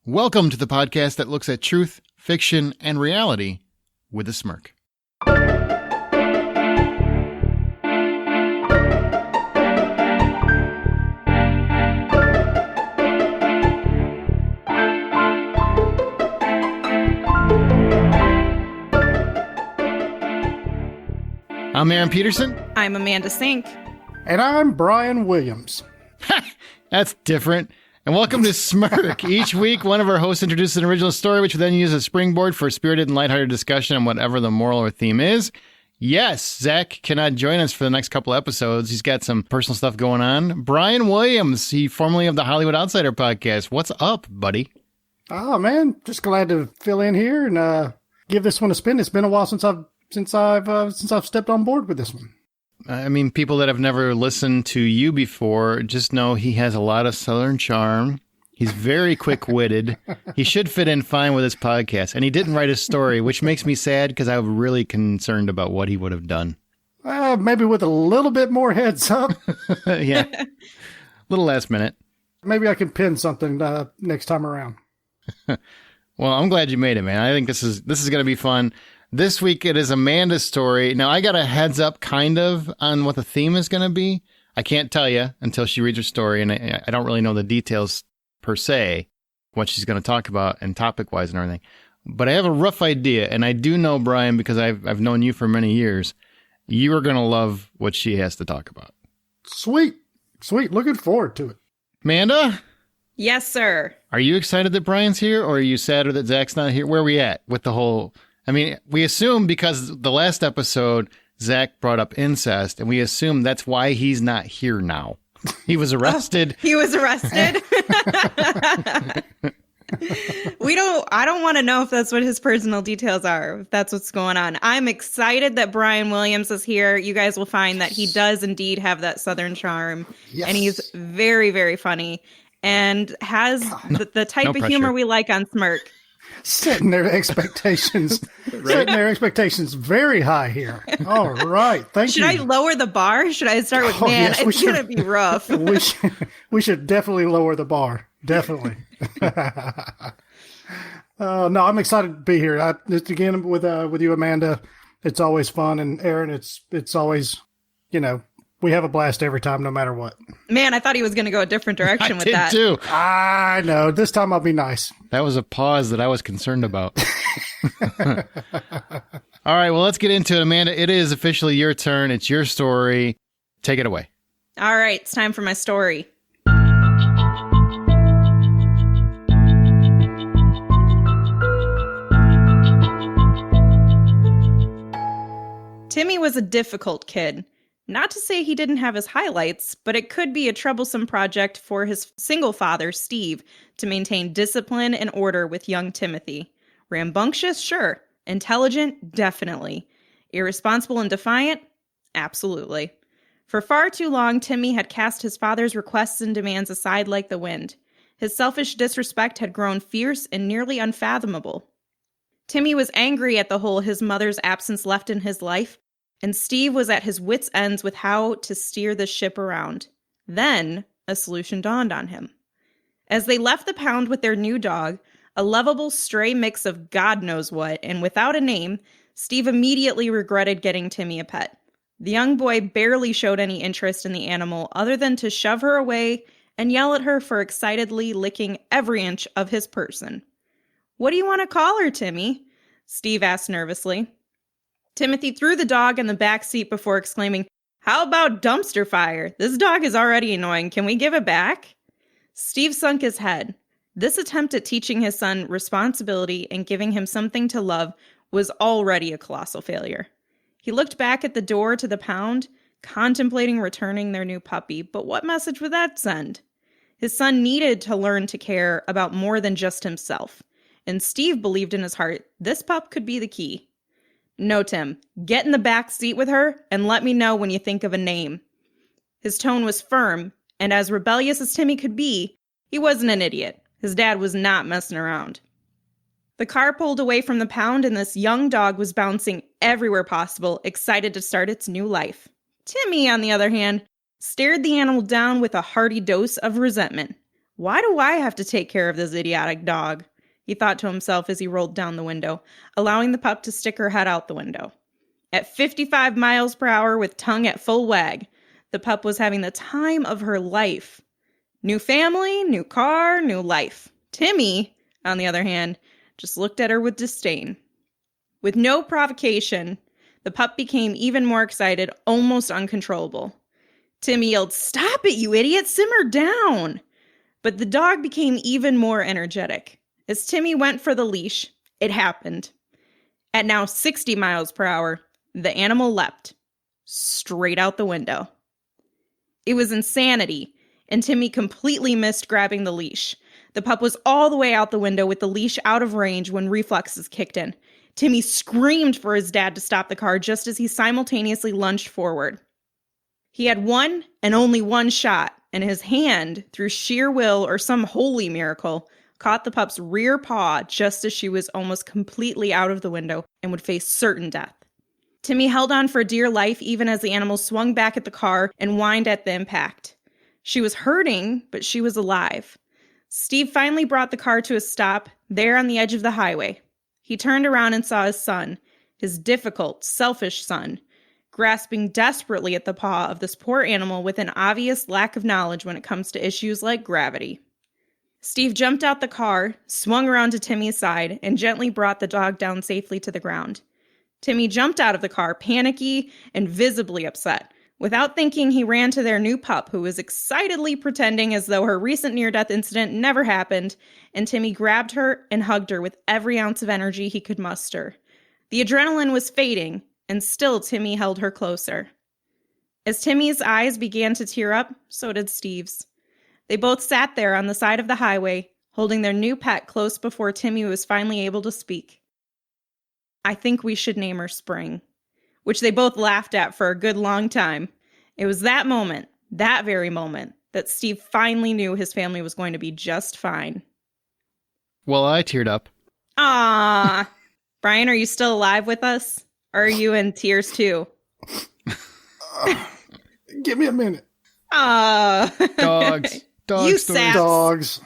Welcome to the podcast that looks at truth, fiction, and reality with a smirk. I'm Aaron Peterson. I'm Amanda Sink. And I'm Brian Williams. That's different. And welcome to Smirk. Each week, one of our hosts introduces an original story, which we then use as a springboard for a spirited and lighthearted discussion on whatever the moral or theme is. Yes, Zack cannot join us for the next couple episodes. He's got some personal stuff going on. Brian Williams, he formerly of the Hollywood Outsider podcast. What's up, buddy? Oh, man, just glad to fill in here and give this one a spin. It's been a while since I've stepped on board with this one. I mean, people that have never listened to you before just know he has a lot of Southern charm. He's very quick-witted. He should fit in fine with this podcast. And he didn't write a story, which makes me sad because I'm really concerned about what he would have done. Maybe with a little bit more heads up. Yeah. A little last minute. Maybe I can pin something next time around. Well, I'm glad you made it, man. I think this is going to be fun. This week, it is Amanda's story. Now, I got a heads up kind of on what the theme is going to be. I can't tell you until she reads her story, and I don't really know the details per se, what she's going to talk about and topic-wise and everything. But I have a rough idea, and I do know, Brian, because I've known you for many years, you are going to love what she has to talk about. Sweet. Looking forward to it. Amanda? Yes, sir. Are you excited that Brian's here, or are you sadder that Zach's not here? Where are we at with the whole... I mean, we assume because the last episode, Zack brought up incest, and we assume that's why he's not here now. He was arrested. He was arrested? I don't want to know if that's what his personal details are, if that's what's going on. I'm excited that Brian Williams is here. You guys will find that he does indeed have that Southern charm. Yes. And he's very, very funny and has the type of humor we like on Smirk. Setting their expectations very high here. All right. Thank you. Should I lower the bar? Should I start with, it's going to be rough. we should definitely lower the bar. Definitely. No, I'm excited to be here. Again, with you, Amanda, it's always fun. And Aaron, it's always, we have a blast every time, no matter what. Man, I thought he was going to go a different direction with that. I did too. I know. This time I'll be nice. That was a pause that I was concerned about. All right, well, let's get into it. Amanda, it is officially your turn. It's your story. Take it away. All right, it's time for my story. Timmy was a difficult kid. Not to say he didn't have his highlights, but it could be a troublesome project for his single father, Steve, to maintain discipline and order with young Timothy. Rambunctious? Sure. Intelligent? Definitely. Irresponsible and defiant? Absolutely. For far too long, Timmy had cast his father's requests and demands aside like the wind. His selfish disrespect had grown fierce and nearly unfathomable. Timmy was angry at the hole his mother's absence left in his life, and Steve was at his wits' ends with how to steer the ship around. Then, a solution dawned on him. As they left the pound with their new dog, a lovable stray mix of God knows what, and without a name, Steve immediately regretted getting Timmy a pet. The young boy barely showed any interest in the animal other than to shove her away and yell at her for excitedly licking every inch of his person. "What do you want to call her, Timmy?" Steve asked nervously. Timothy threw the dog in the back seat before exclaiming, "How about dumpster fire? This dog is already annoying. Can we give it back?" Steve sunk his head. This attempt at teaching his son responsibility and giving him something to love was already a colossal failure. He looked back at the door to the pound, contemplating returning their new puppy, but what message would that send? His son needed to learn to care about more than just himself, and Steve believed in his heart this pup could be the key. "No, Tim, get in the back seat with her and let me know when you think of a name." His tone was firm, and as rebellious as Timmy could be, he wasn't an idiot. His dad was not messing around. The car pulled away from the pound, and this young dog was bouncing everywhere possible, excited to start its new life. Timmy, on the other hand, stared the animal down with a hearty dose of resentment. Why do I have to take care of this idiotic dog? He thought to himself as he rolled down the window, allowing the pup to stick her head out the window. At 55 miles per hour with tongue at full wag, the pup was having the time of her life. New family, new car, new life. Timmy, on the other hand, just looked at her with disdain. With no provocation, the pup became even more excited, almost uncontrollable. Timmy yelled, "Stop it, you idiot! Simmer down!" But the dog became even more energetic. As Timmy went for the leash, it happened. At now 60 miles per hour, the animal leapt straight out the window. It was insanity, and Timmy completely missed grabbing the leash. The pup was all the way out the window with the leash out of range when reflexes kicked in. Timmy screamed for his dad to stop the car just as he simultaneously lunged forward. He had one and only one shot, and his hand, through sheer will or some holy miracle, caught the pup's rear paw just as she was almost completely out of the window and would face certain death. Timmy held on for dear life even as the animal swung back at the car and whined at the impact. She was hurting, but she was alive. Steve finally brought the car to a stop there on the edge of the highway. He turned around and saw his son, his difficult, selfish son, grasping desperately at the paw of this poor animal with an obvious lack of knowledge when it comes to issues like gravity. Steve jumped out the car, swung around to Timmy's side, and gently brought the dog down safely to the ground. Timmy jumped out of the car, panicky and visibly upset. Without thinking, he ran to their new pup, who was excitedly pretending as though her recent near-death incident never happened, and Timmy grabbed her and hugged her with every ounce of energy he could muster. The adrenaline was fading, and still Timmy held her closer. As Timmy's eyes began to tear up, so did Steve's. They both sat there on the side of the highway, holding their new pet close before Timmy was finally able to speak. "I think we should name her Spring," which they both laughed at for a good long time. It was that moment, that very moment, that Steve finally knew his family was going to be just fine. Well, I teared up. Ah, Brian, are you still alive with us? Or are you in tears too? Give me a minute. Ah, Dogs. You stories. saps. Dogs.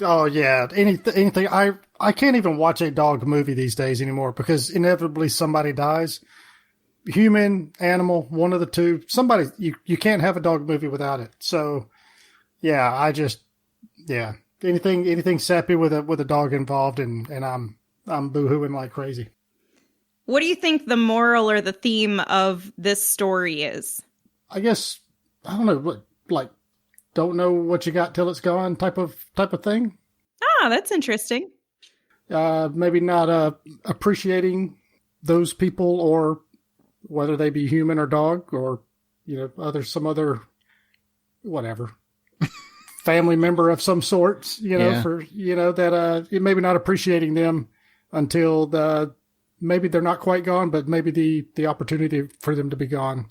Oh yeah, anything. I can't even watch a dog movie these days anymore because inevitably somebody dies. Human, animal, one of the two. Somebody, you can't have a dog movie without it. So, yeah, anything sappy with a dog involved, and I'm boohooing like crazy. What do you think the moral or the theme of this story is? I guess I don't know, like don't know what you got till it's gone type of thing. Ah, that's interesting. Maybe not appreciating those people, or whether they be human or dog, or some other whatever family member of some sort. For that maybe not appreciating them until maybe they're not quite gone, but maybe the opportunity for them to be gone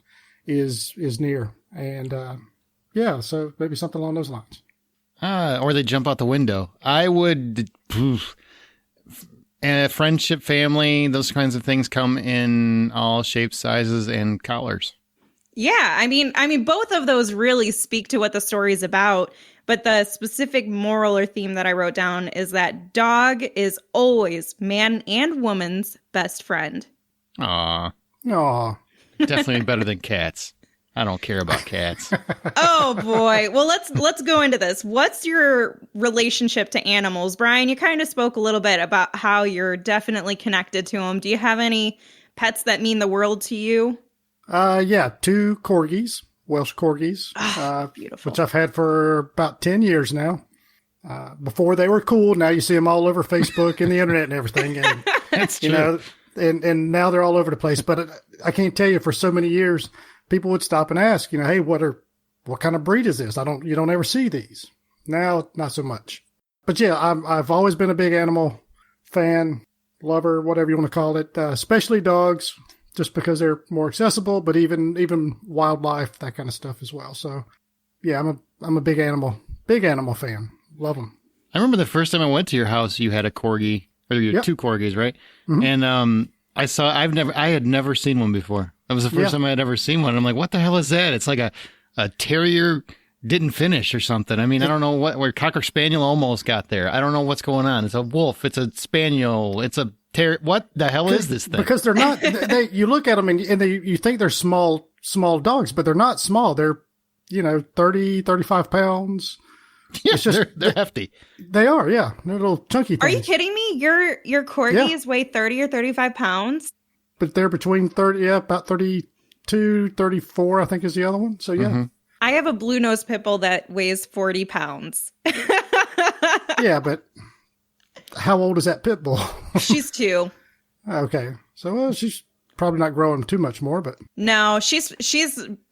is near, and so maybe something along those lines. Or they jump out the window. I would. And friendship, family, those kinds of things come in all shapes, sizes, and colors. Yeah, I mean, both of those really speak to what the story is about. But the specific moral or theme that I wrote down is that dog is always man and woman's best friend. Aw. Definitely better than cats. I don't care about cats. Oh boy. Well, let's go into this. What's your relationship to animals? Brian, you kind of spoke a little bit about how you're definitely connected to them. Do you have any pets that mean the world to you? 2 corgis, Welsh corgis, Beautiful. which I've had for about 10 years now. Before they were cool. Now you see them all over Facebook and the internet and everything. And, That's true. And now they're all over the place. But I can't tell you, for so many years, people would stop and ask, hey, what kind of breed is this? You don't ever see these. Now, not so much. But yeah, I've always been a big animal fan, lover, whatever you want to call it, especially dogs, just because they're more accessible, but even wildlife, that kind of stuff as well. So yeah, I'm a big animal fan. Love them. I remember the first time I went to your house, you had a corgi, or you had 2 corgis, right? Mm-hmm. And I had never seen one before. That was the first time I had ever seen one. I'm like, what the hell is that? It's like a terrier didn't finish or something. I mean, I don't know where Cocker Spaniel almost got there. I don't know what's going on. It's a wolf. It's a spaniel. It's a what the hell is this thing? Because they're not. You look at them and you think they're small dogs, but they're not small. They're 30, 35 pounds. Yeah, it's just, they're hefty. They are, yeah. They're little chunky things. Are you kidding me? Your corgis weigh 30 or 35 pounds? But they're between 30, about 32, 34, I think is the other one. So, yeah. Mm-hmm. I have a blue nose pit bull that weighs 40 pounds. Yeah, but how old is that pit bull? She's 2. Okay. So, she's probably not growing too much more, but. No, she's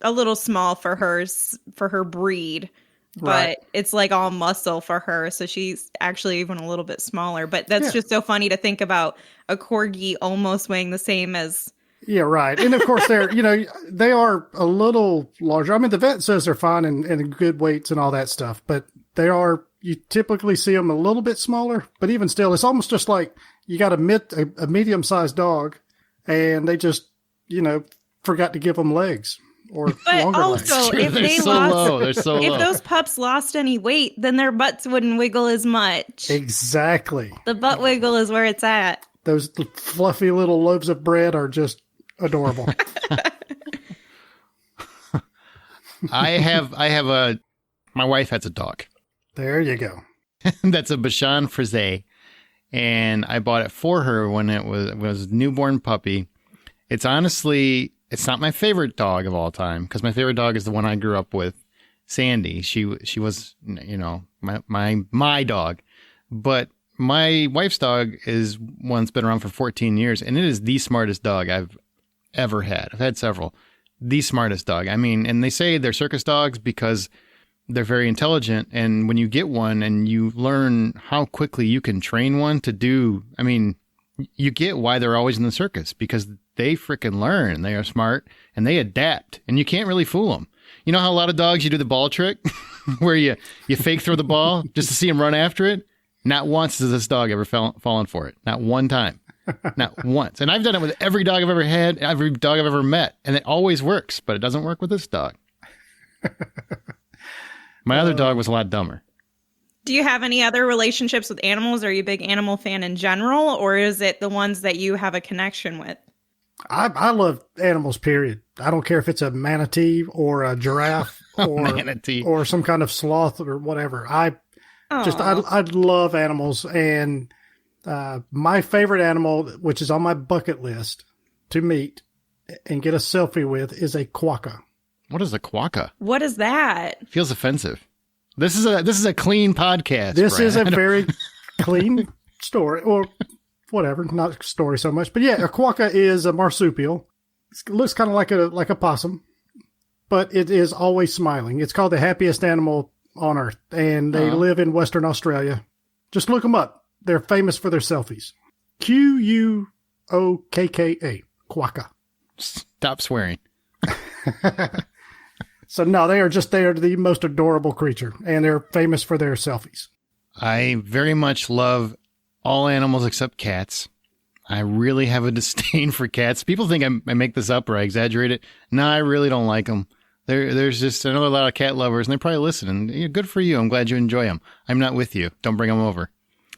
a little small for her breed. But right. It's like all muscle for her. So she's actually even a little bit smaller. But that's just so funny to think about a corgi almost weighing the same as. Yeah, right. And of course, they are a little larger. I mean, the vet says they're fine and good weights and all that stuff. But you typically see them a little bit smaller. But even still, it's almost just like you got a medium-sized dog and they just, forgot to give them legs. Or but longer also, legs. if they lost, they're so low. If those pups lost any weight, then their butts wouldn't wiggle as much. Exactly. The butt wiggle is where it's at. Those fluffy little loaves of bread are just adorable. My wife has a dog. There you go. That's a Bichon Frise, and I bought it for her when it was a newborn puppy. It's not my favorite dog of all time because my favorite dog is the one I grew up with, Sandy. She was, my dog, but my wife's dog is one that's been around for 14 years, and it is the smartest dog I've ever had. I've had several. The smartest dog. I mean, and they say they're circus dogs because they're very intelligent, and when you get one and you learn how quickly you can train one to do, I mean, you get why they're always in the circus because they freaking learn. They are smart and they adapt, and you can't really fool them. You know how a lot of dogs, you do the ball trick where you fake throw the ball just to see them run after it? Not once has this dog ever fallen for it. Not one time. Not once. And I've done it with every dog I've ever had, every dog I've ever met, and it always works, but it doesn't work with this dog. My other dog was a lot dumber. Do you have any other relationships with animals? Are you a big animal fan in general, or is it the ones that you have a connection with? I love animals, period. I don't care if it's a manatee or a giraffe or some kind of sloth or whatever. I love animals. And my favorite animal, which is on my bucket list to meet and get a selfie with, is a quokka. What is a quokka? What is that? Feels offensive. This is a clean podcast. This Brad. is a very clean story, or whatever, not story so much. But yeah, a quokka is a marsupial. It looks kind of like a possum, but it is always smiling. It's called the happiest animal on earth, and they live in Western Australia. Just look them up. They're famous for their selfies. Quokka, quokka. Stop swearing. So no, they are the most adorable creature, and they're famous for their selfies. I very much love all animals except cats. I really have a disdain for cats. People think I make this up or I exaggerate it. No, I really don't like them. There's just another lot of cat lovers, and they're probably listening. Yeah, good for you. I'm glad you enjoy them. I'm not with you. Don't bring them over.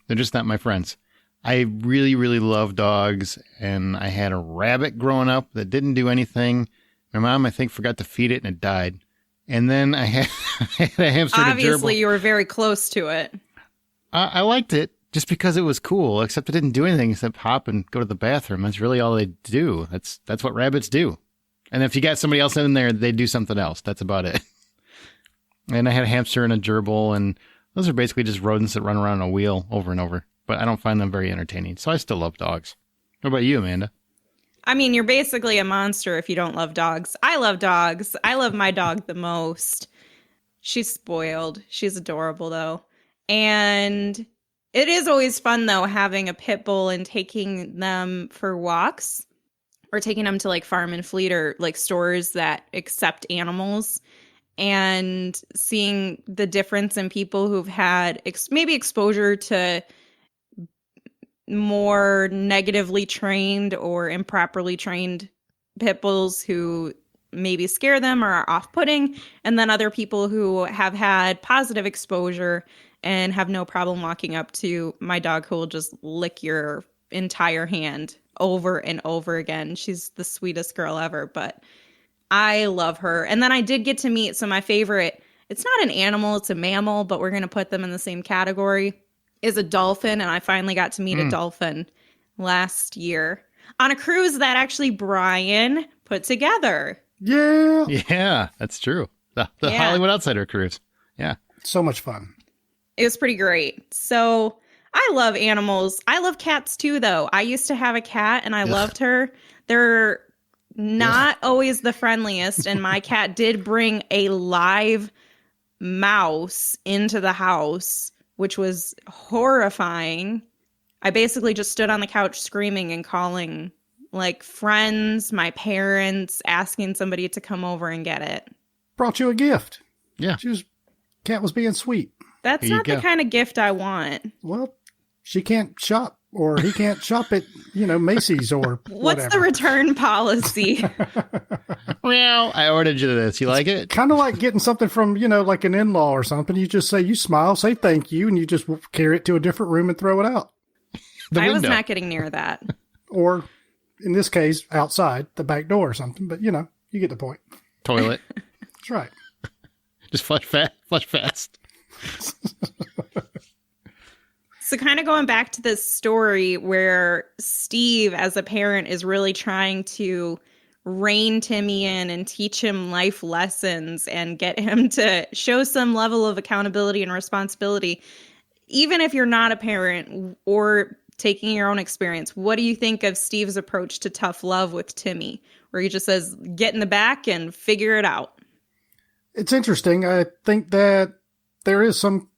They're just not my friends. I really, really love dogs, and I had a rabbit growing up that didn't do anything. My mom, I think, forgot to feed it, and it died. And then I had a hamster. Obviously, you were very close to it. I liked it just because it was cool, except it didn't do anything except hop and go to the bathroom. That's really all they do. That's what rabbits do. And if you got somebody else in there, they do something else. That's about it. And I had a hamster and a gerbil, and those are basically just rodents that run around on a wheel over and over. But I don't find them very entertaining, so I still love dogs. What about you, Amanda? I mean, you're basically a monster if you don't love dogs. I love dogs. I love my dog the most. She's spoiled. She's adorable, though. And it is always fun, though, having a pit bull and taking them for walks or taking them to like farm and fleet or like stores that accept animals and seeing the difference in people who've had maybe exposure to more negatively trained or improperly trained pit bulls who maybe scare them or are off-putting, and then other people who have had positive exposure and have no problem walking up to my dog who will just lick your entire hand over and over again. She's the sweetest girl ever, but I love her. And then I did get to meet, so my favorite, it's not an animal, it's a mammal, but we're going to put them in the same category, is a dolphin. And I finally got to meet a dolphin last year on a cruise that actually Brian put together. Yeah. Yeah, that's true. The Hollywood Outsider cruise. Yeah. So much fun. It was pretty great. So I love animals. I love cats too, though. I used to have a cat and I loved her. They're not always the friendliest. And my cat did bring a live mouse into the house, which was horrifying. I basically just stood on the couch screaming and calling like friends, my parents, asking somebody to come over and get it. Brought you a gift. Yeah. Cat was being sweet. That's not the kind of gift I want. Well, she can't shop, or he can't shop at, Macy's or What's whatever. the return policy? Well, I ordered you this. You like it? Kind of like getting something from, like an in-law or something. You just say, you smile, say thank you, and you just carry it to a different room and throw it out. I was not getting near that. Or, in this case, outside the back door or something. But, you get the point. Toilet. That's right. Just flush fast. So kind of going back to this story where Steve, as a parent, is really trying to rein Timmy in and teach him life lessons and get him to show some level of accountability and responsibility. Even if you're not a parent or taking your own experience, what do you think of Steve's approach to tough love with Timmy, where he just says, get in the back and figure it out? It's interesting. I think that there is some,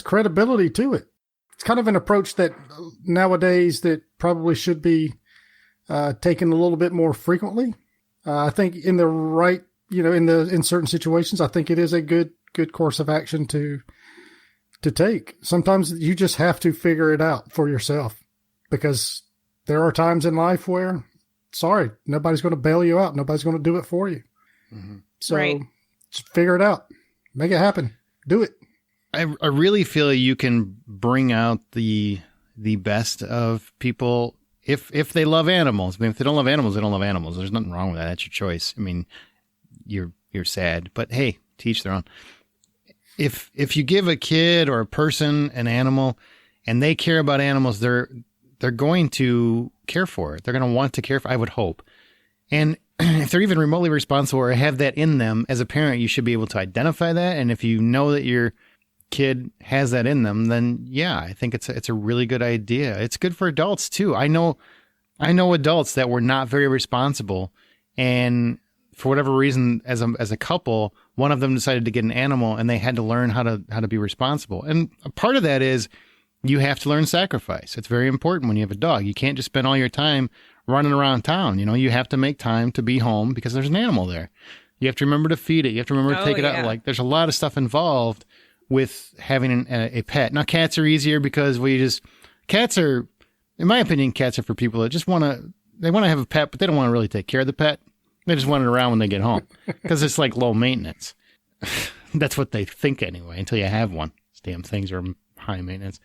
credibility to it. It's kind of an approach that nowadays that probably should be taken a little bit more frequently. I think in the right, in certain situations, I think it is a good course of action to take. Sometimes you just have to figure it out for yourself, because there are times in life where, sorry, nobody's going to bail you out. Nobody's going to do it for you. Mm-hmm. So just figure it out, make it happen, do it. I really feel you can bring out the best of people if they love animals. I mean, if they don't love animals, they don't love animals. There's nothing wrong with that. That's your choice. I mean, you're sad, but hey, teach their own. If you give a kid or a person an animal and they care about animals, they're going to care for it. They're going to want to care for it, I would hope. And if they're even remotely responsible or have that in them, as a parent, you should be able to identify that. And if you know that your kid has that in them, then yeah, I think it's a really good idea. It's good for adults too. I know adults that were not very responsible, and for whatever reason, as a couple, one of them decided to get an animal, and they had to learn how to be responsible. And a part of that is you have to learn sacrifice. It's very important when you have a dog. You can't just spend all your time running around town. You have to make time to be home because there's an animal there. You have to remember to feed it. You have to remember to take it out. Like, there's a lot of stuff involved with having a pet. Now, cats are easier because cats are, in my opinion, cats are for people that just want to have a pet, but they don't want to really take care of the pet. They just want it around when they get home because it's like low maintenance. That's what they think anyway, until you have one. These damn things are high maintenance.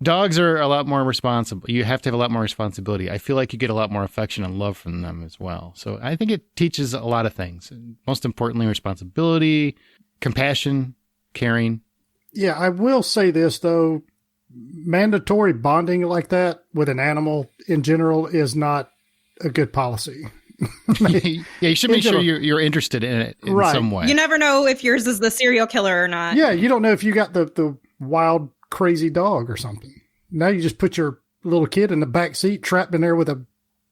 Dogs are a lot more responsible. You have to have a lot more responsibility. I feel like you get a lot more affection and love from them as well. So I think it teaches a lot of things. Most importantly, responsibility, compassion, caring. Yeah, I will say this, though. Mandatory bonding like that with an animal in general is not a good policy. Yeah, you should make sure you're interested in it in some way. You never know if yours is the serial killer or not. Yeah, you don't know if you got the wild, crazy dog or something. Now you just put your little kid in the back seat, trapped in there with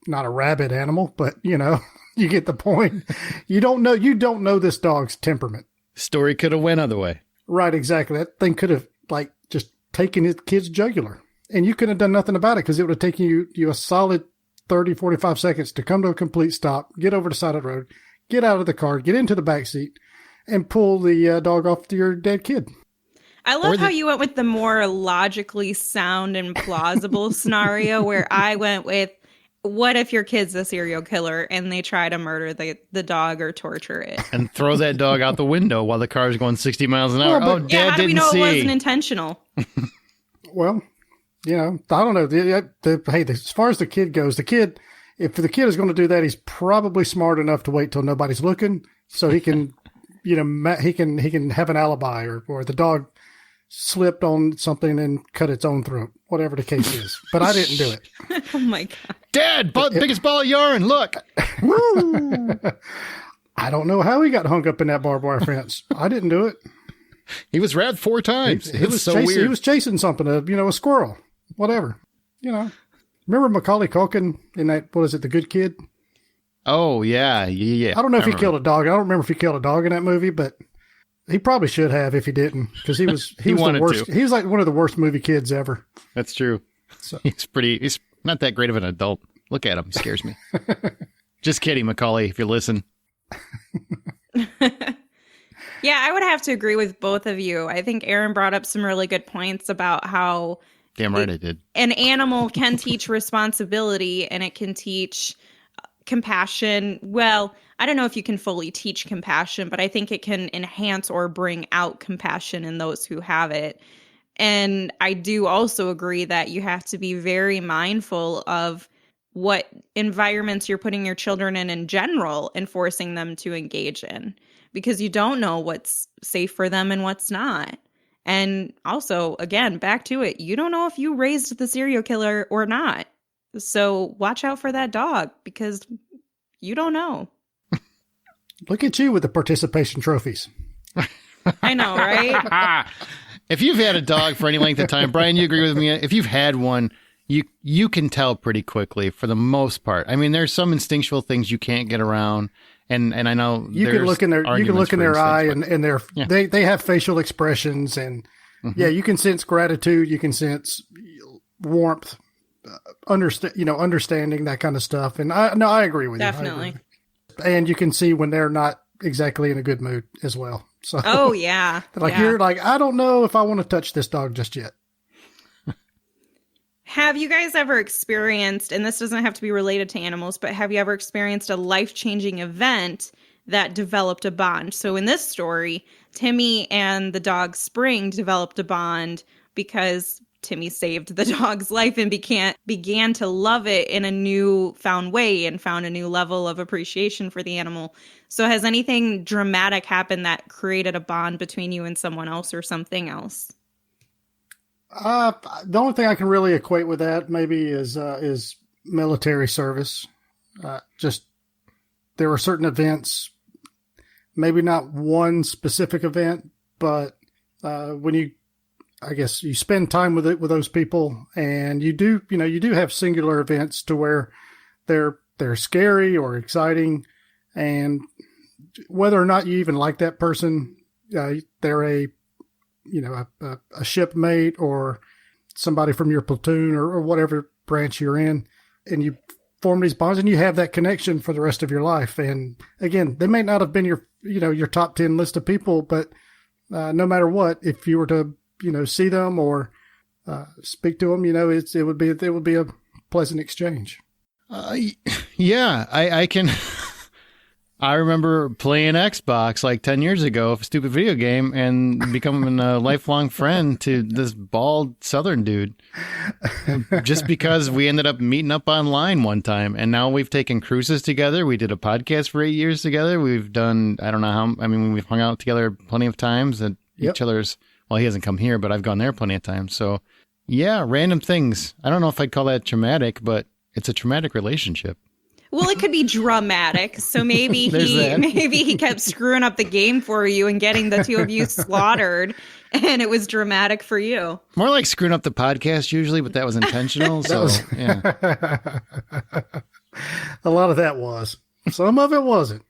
not a rabid animal, but you get the point. You don't know this dog's temperament. Story could have went other way. Right, exactly. That thing could have just taken his kid's jugular, and you couldn't have done nothing about it because it would have taken you a solid 30, 45 seconds to come to a complete stop, get over the side of the road, get out of the car, get into the back seat, and pull the dog off to your dead kid. I love how you went with the more logically sound and plausible scenario, where I went with, What if your kid's a serial killer and they try to murder the dog or torture it? And throw that dog out the window while the car's going 60 miles an hour. Well, but- Dad How do we didn't know see. it wasn't intentional? Well, I don't know. Hey, as far as the kid goes, if the kid is going to do that, he's probably smart enough to wait till nobody's looking, so he can, he can have an alibi, or the dog slipped on something and cut its own throat, whatever the case is. But I didn't do it. Oh my God. Dad, biggest ball of yarn. Look. I don't know how he got hung up in that barbed wire fence. I didn't do it. He was wrapped 4 times. He was chasing, He was chasing something, a squirrel, whatever. Remember Macaulay Culkin in that? What is it? The Good Kid. Oh yeah. I don't know if he killed a dog. I don't remember if he killed a dog in that movie, but he probably should have if he didn't, because he was the worst. He was like one of the worst movie kids ever. That's true. So. He's not that great of an adult. Look at him. He scares me. Just kidding, Macaulay, if you listen. Yeah, I would have to agree with both of you. I think Aaron brought up some really good points about how Damn right I did. an animal can teach responsibility and it can teach compassion. Well, I don't know if you can fully teach compassion, but I think it can enhance or bring out compassion in those who have it. And I do also agree that you have to be very mindful of what environments you're putting your children in general and forcing them to engage in, because you don't know what's safe for them and what's not. And also, again, back to it, you don't know if you raised the serial killer or not. So watch out for that dog, because you don't know. Look at you with the participation trophies. I know, right? If you've had a dog for any length of time, Brian, you agree with me? If you've had one, you can tell pretty quickly for the most part. I mean, there's some instinctual things you can't get around. And I know you can look in their eye and they have facial expressions, and you can sense gratitude, you can sense warmth, understanding, that kind of stuff. And I agree with you. Definitely. And you can see when they're not exactly in a good mood as well. So oh yeah. You're like, I don't know if I want to touch this dog just yet. Have you guys ever experienced, and this doesn't have to be related to animals, but have you ever experienced a life-changing event that developed a bond? So in this story, Timmy and the dog Spring developed a bond because Timmy saved the dog's life and began to love it in a newfound way and found a new level of appreciation for the animal. So has anything dramatic happened that created a bond between you and someone else or something else? The only thing I can really equate with that maybe is military service. Just there were certain events, maybe not one specific event, but when you spend time with those people, and you do have singular events to where they're scary or exciting, and whether or not you even like that person, they're a shipmate or somebody from your platoon or whatever branch you're in, and you form these bonds and you have that connection for the rest of your life. And again, they may not have been your top 10 list of people, but no matter what, if you were to, see them or speak to them, it would be a pleasant exchange. Yeah, I can. I remember playing Xbox like 10 years ago, a stupid video game, and becoming a lifelong friend to this bald Southern dude. Just because we ended up meeting up online one time. And now we've taken cruises together. We did a podcast for 8 years together. We've done, I don't know how, we've hung out together plenty of times at each other's. Well, he hasn't come here, but I've gone there plenty of times. So yeah, random things. I don't know if I'd call that traumatic, but it's a traumatic relationship. Well, it could be dramatic. So maybe he kept screwing up the game for you and getting the two of you slaughtered, and it was dramatic for you. More like screwing up the podcast usually, but that was intentional. Yeah. A lot of that was. Some of it wasn't.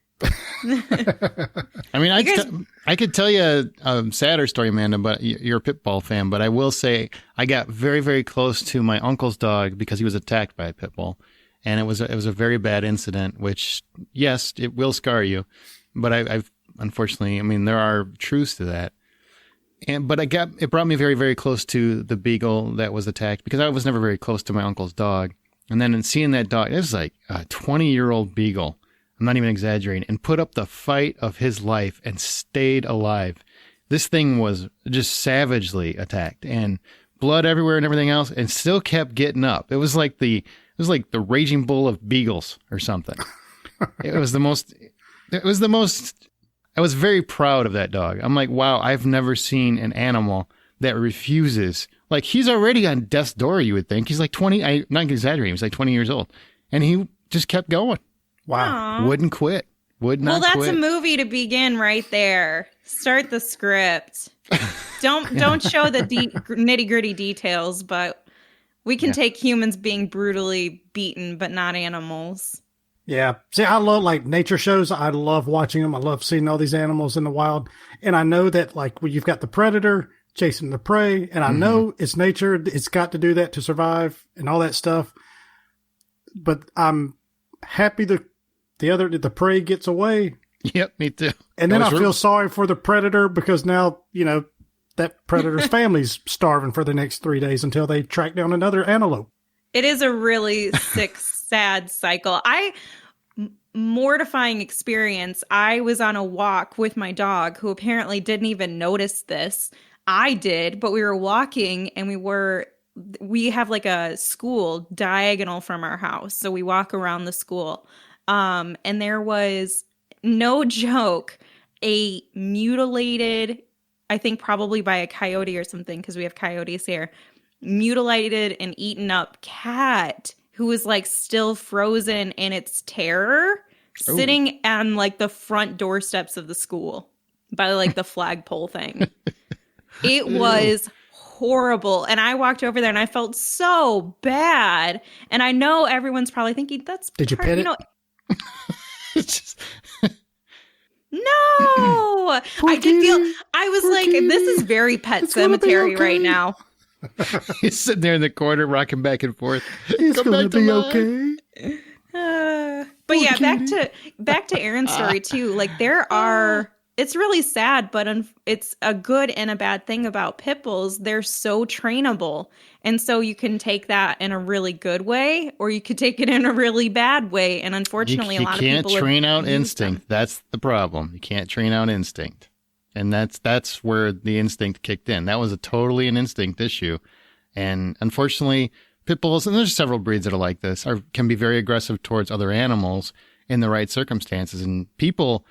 I could tell you a sadder story, Amanda, but you're a pit bull fan. But I will say I got very, very close to my uncle's dog because he was attacked by a pit bull. And it was a very bad incident, which, yes, it will scar you. But I've unfortunately, there are truths to that. But it brought me very, very close to the beagle that was attacked, because I was never very close to my uncle's dog. And then in seeing that dog, it was like a 20-year-old beagle. I'm not even exaggerating. And put up the fight of his life and stayed alive. This thing was just savagely attacked and blood everywhere and everything else, and still kept getting up. It was like the raging bull of beagles or something. I was very proud of that dog. I'm like, wow, I've never seen an animal that refuses. Like, he's already on death's door, you would think. He's like 20, I'm not exaggerating, he's like 20 years old. And he just kept going. Wow. Aww. Wouldn't quit. Would not quit. quit. Well, that's a movie to begin right there. Start the script. Don't show the nitty-gritty details, but we can take humans being brutally beaten, but not animals. Yeah. See, I love like nature shows. I love watching them. I love seeing all these animals in the wild. And I know that like when you've got the predator chasing the prey, and I know it's nature. It's got to do that to survive and all that stuff. But I'm happy the prey gets away. Yep, me too. And then I feel sorry for the predator because now, that predator's family's starving for the next 3 days until they track down another antelope. It is a really sick, sad cycle. Mortifying experience. I was on a walk with my dog who apparently didn't even notice this. I did, but we were walking and we have like a school diagonal from our house. So we walk around the school. And there was, no joke, a mutilated, I think probably by a coyote or something, because we have coyotes here, mutilated and eaten up cat who was like still frozen in its terror, sitting on like the front doorsteps of the school by like the flagpole thing. It was horrible. And I walked over there and I felt so bad. And I know everyone's probably thinking that's Did you pet it? No, I did feel, I was like, this is very Pet Cemetery right now. He's sitting there in the corner, rocking back and forth. It's going to be okay. But yeah, back to Aaron's story too. Like it's really sad, but it's a good and a bad thing about pit bulls. They're so trainable. And so you can take that in a really good way, or you could take it in a really bad way. And unfortunately, a lot of people you can't train out instinct. That's the problem. You can't train out instinct. And that's where the instinct kicked in. That was totally an instinct issue. And unfortunately, pit bulls, and there's several breeds that are like this, can be very aggressive towards other animals in the right circumstances. And people,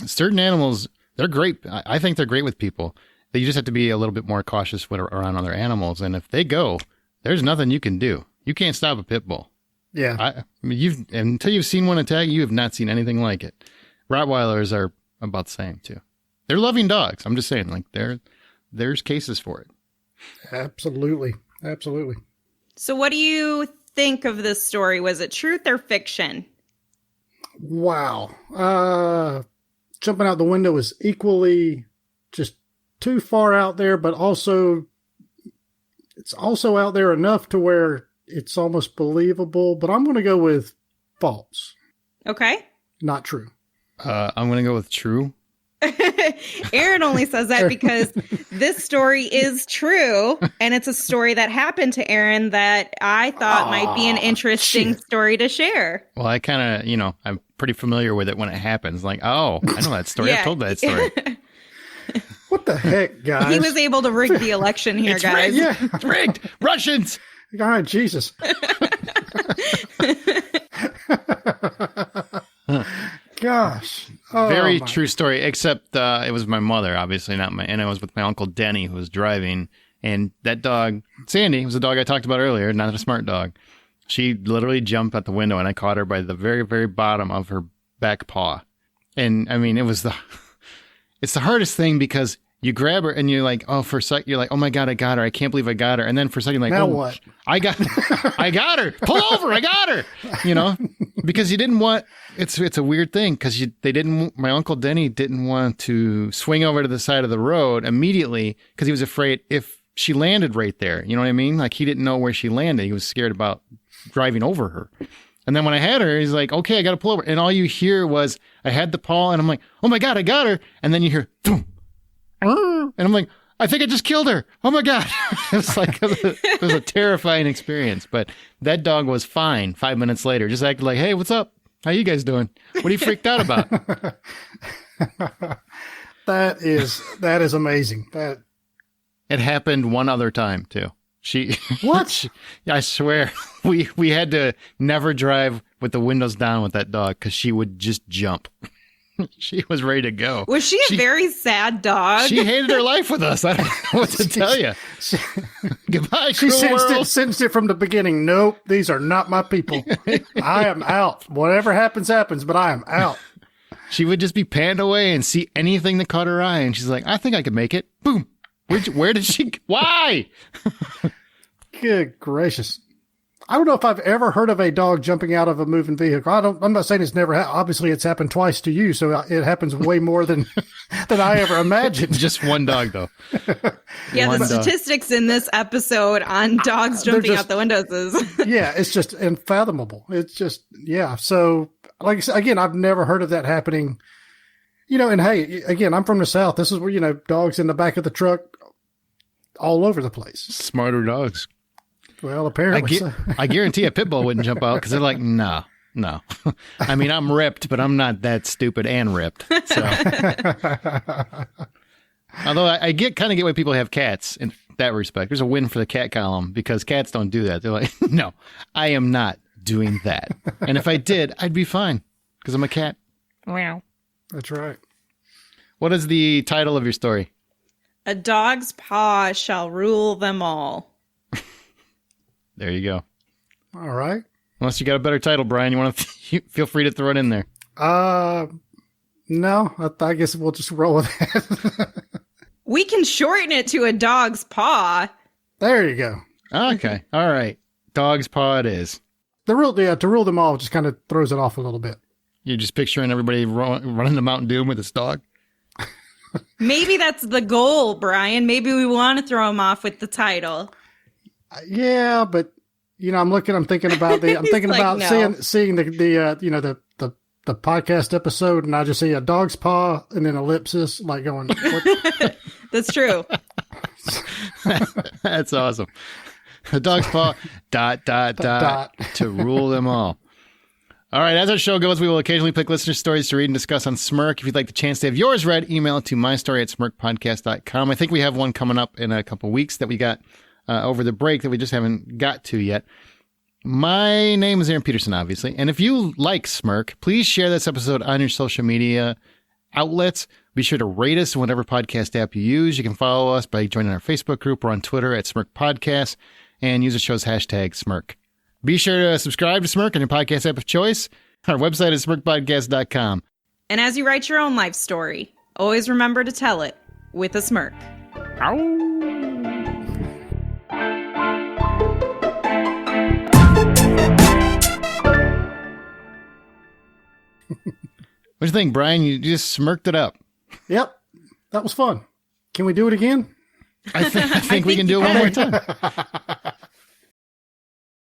certain animals, they're great. I think they're great with people. You just have to be a little bit more cautious when around other animals. And if they go, there's nothing you can do. You can't stop a pit bull. Yeah. Until you've seen one attack, you have not seen anything like it. Rottweilers are about the same too. They're loving dogs. I'm just saying, like there's cases for it. Absolutely. Absolutely. So what do you think of this story? Was it truth or fiction? Wow. Jumping out the window is equally just too far out there, but also it's also out there enough to where it's almost believable, but I'm going to go with false. Okay. Not true. I'm going to go with true. Aaron only says that because this story is true, and it's a story that happened to Aaron that I thought might be an interesting story to share. Well, I kind of, I'm pretty familiar with it when it happens. Like, oh, I know that story. I've told that story. What the heck, guys? He was able to rig the election here, it's guys. Rigged. Yeah, it's rigged. Russians. God, Jesus. Gosh. Oh, very true story, except it was my mother, obviously, and it was with my Uncle Denny who was driving. And that dog, Sandy, was the dog I talked about earlier, not a smart dog. She literally jumped out the window and I caught her by the very, very bottom of her back paw. And I mean, it's the hardest thing because you grab her and you're like, oh, for a sec, you're like, oh my God, I got her. I can't believe I got her. And then for a second, you're like, now oh, what? I got her. Pull over. I got her. Because you didn't want, it's a weird thing because my Uncle Denny didn't want to swing over to the side of the road immediately because he was afraid if she landed right there. You know what I mean? Like he didn't know where she landed. He was scared about driving over her. And then when I had her, he's like, okay, I got to pull over. And all you hear was, I had the paw and I'm like, oh my God, I got her. And then you hear, boom. And I'm like, I think I just killed her. Oh my God. It was a terrifying experience, but that dog was fine 5 minutes later. Just acted like, hey, what's up? How you guys doing? What are you freaked out about? That is amazing. It happened one other time too. What? I swear, we had to never drive with the windows down with that dog because she would just jump. She was ready to go. Was she a very sad dog? She hated her life with us. I don't know what to tell you. Goodbye, She cruel world. sensed it from the beginning. Nope, these are not my people. I am out. Whatever happens, happens, but I am out. She would just be panned away and see anything that caught her eye, and she's like, I think I could make it. Boom. Where did she? Why? Good gracious. I don't know if I've ever heard of a dog jumping out of a moving vehicle. I'm not saying it's never happened. Obviously, it's happened twice to you, so it happens way more than I ever imagined. Just one dog, though. Yeah, One the dog. statistics in this episode on dogs jumping out the windows is... Yeah, it's just unfathomable. It's just, yeah. So, like I said, again, I've never heard of that happening. And hey, again, I'm from the South. This is where, dogs in the back of the truck all over the place. Smarter dogs. Well, apparently. I guarantee a pit bull wouldn't jump out because they're like, no. I mean, I'm ripped, but I'm not that stupid and ripped. So, although I kind of get why people have cats in that respect. There's a win for the cat column because cats don't do that. They're like, no, I am not doing that. And if I did, I'd be fine because I'm a cat. Wow. That's right. What is the title of your story? A dog's paw shall rule them all. There you go. All right. Unless you got a better title, Brian, you want to feel free to throw it in there. No, I guess we'll just roll with that. We can shorten it to a dog's paw. There you go. Okay. All right. Dog's paw it is. To rule them all just kind of throws it off a little bit. You're just picturing everybody running to Mountain Doom with this dog? Maybe that's the goal, Brian. Maybe we want to throw him off with the title. Yeah, but I'm thinking about no. seeing the podcast episode, and I just see a dog's paw and then ellipsis, like going. What? That's true. That's awesome. A dog's paw. ... to rule them all. All right, as our show goes, we will occasionally pick listener stories to read and discuss on Smirk. If you'd like the chance to have yours read, email it to mystory@smirkpodcast.com. I think we have one coming up in a couple weeks that we got over the break that we just haven't got to yet. My name is Aaron Peterson, obviously. And if you like Smirk, please share this episode on your social media outlets. Be sure to rate us in whatever podcast app you use. You can follow us by joining our Facebook group or on Twitter @Smirk Podcast and use the show's hashtag Smirk. Be sure to subscribe to Smirk on your podcast app of choice. Our website is smirkpodcast.com. And as you write your own life story, always remember to tell it with a smirk. What do you think, Brian? You just smirked it up. Yep, that was fun. Can we do it again? I think we can do it one more time.